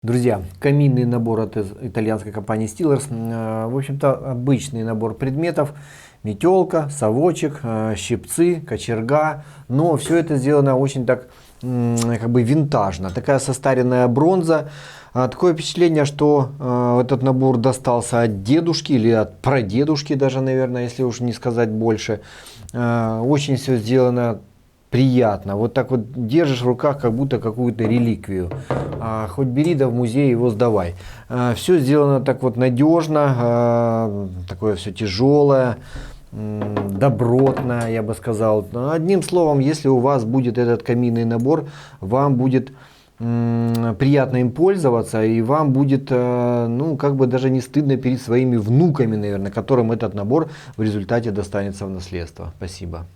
Друзья, каминный набор от итальянской компании Stillers. В общем-то, обычный набор предметов. Метелка, совочек, щипцы, кочерга. Но все это сделано очень так, как бы винтажно. Такая состаренная бронза. Такое впечатление, что этот набор достался от дедушки или от прадедушки даже, наверное, если уж не сказать больше. Очень все сделано приятно. Вот так вот держишь в руках, как будто какую-то реликвию. Хоть бери, да в музей его сдавай. Все сделано так вот надежно, такое все тяжелое, добротное, я бы сказал. Одним словом, если у вас будет этот каминный набор, вам будет приятно им пользоваться, и вам будет, ну, как бы даже не стыдно перед своими внуками, наверное, которым этот набор в результате достанется в наследство. Спасибо.